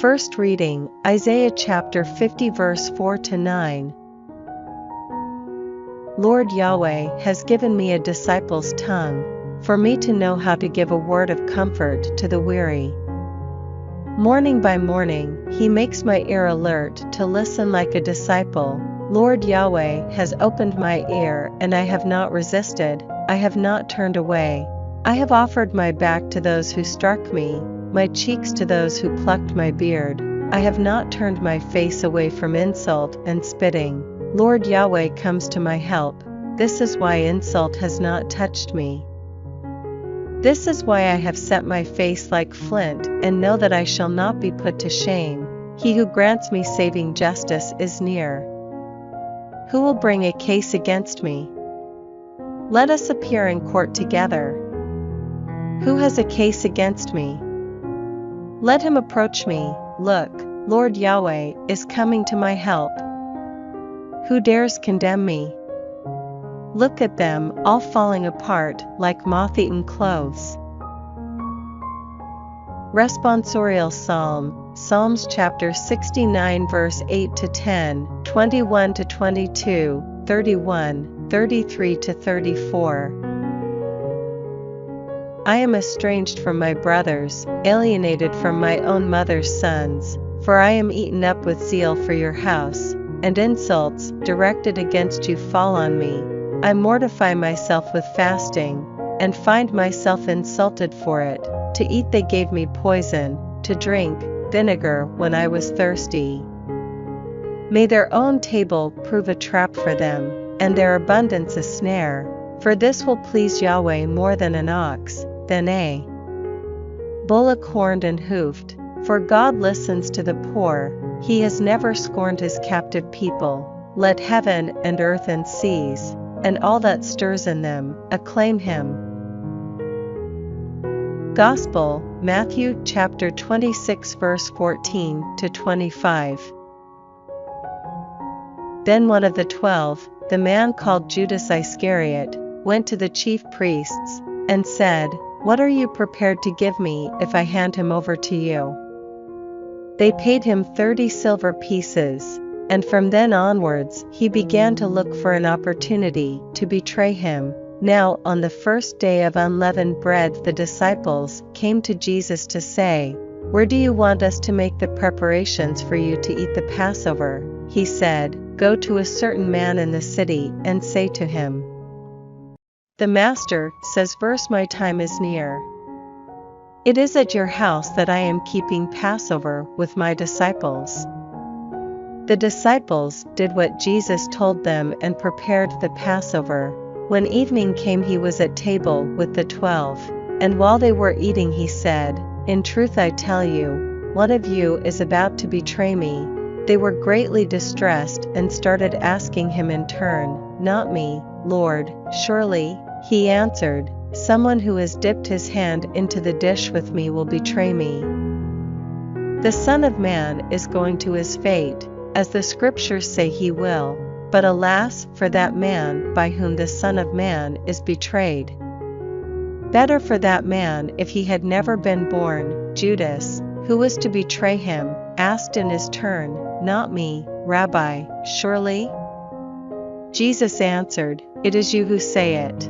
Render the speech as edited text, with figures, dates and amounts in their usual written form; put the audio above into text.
First reading, Isaiah chapter 50 verse 4-9. Lord Yahweh has given me a disciple's tongue, for me to know how to give a word of comfort to the weary. Morning by morning, he makes my ear alert to listen like a disciple. Lord Yahweh has opened my ear, and I have not resisted, I have not turned away. I have offered my back to those who struck me, my cheeks to those who plucked my beard. I have not turned my face away from insult and spitting. Lord Yahweh comes to my help. This is why insult has not touched me. This is why I have set my face like flint, and know that I shall not be put to shame. He who grants me saving justice is near. Who will bring a case against me? Let us appear in court together. Who has a case against me? Let him approach me. Look, Lord Yahweh is coming to my help. Who dares condemn me? Look at them, all falling apart like moth-eaten clothes. Responsorial Psalm, Psalms chapter 69 verse 8-10, 21-22, 31, 33-34. I am estranged from my brothers, alienated from my own mother's sons, for I am eaten up with zeal for your house, and insults directed against you fall on me. I mortify myself with fasting, and find myself insulted for it. To eat they gave me poison, to drink vinegar when I was thirsty. May their own table prove a trap for them, and their abundance a snare, for this will please Yahweh more than an ox, than a bullock horned and hoofed. For God listens to the poor, he has never scorned his captive people. Let heaven and earth and seas, and all that stirs in them, acclaim him. Gospel, Matthew chapter 26 verse 14-25. Then one of the 12, the man called Judas Iscariot, went to the chief priests, and said, "What are you prepared to give me if I hand him over to you?" They paid him 30 silver pieces, and from then onwards he began to look for an opportunity to betray him. Now on the first day of unleavened bread the disciples came to Jesus to say, "Where do you want us to make the preparations for you to eat the Passover?" He said, "Go to a certain man in the city and say to him, 'The Master says, my time is near. It is at your house that I am keeping Passover with my disciples.'" The disciples did what Jesus told them and prepared the Passover. When evening came he was at table with the 12, and while they were eating he said, "In truth I tell you, one of you is about to betray me." They were greatly distressed and started asking him in turn, "Not me, Lord, surely?" He answered, "Someone who has dipped his hand into the dish with me will betray me. The Son of Man is going to his fate, as the scriptures say he will, but alas for that man by whom the Son of Man is betrayed. Better for that man if he had never been born." Judas, who was to betray him, asked in his turn, "Not me, Rabbi, surely?" Jesus answered, "It is you who say it."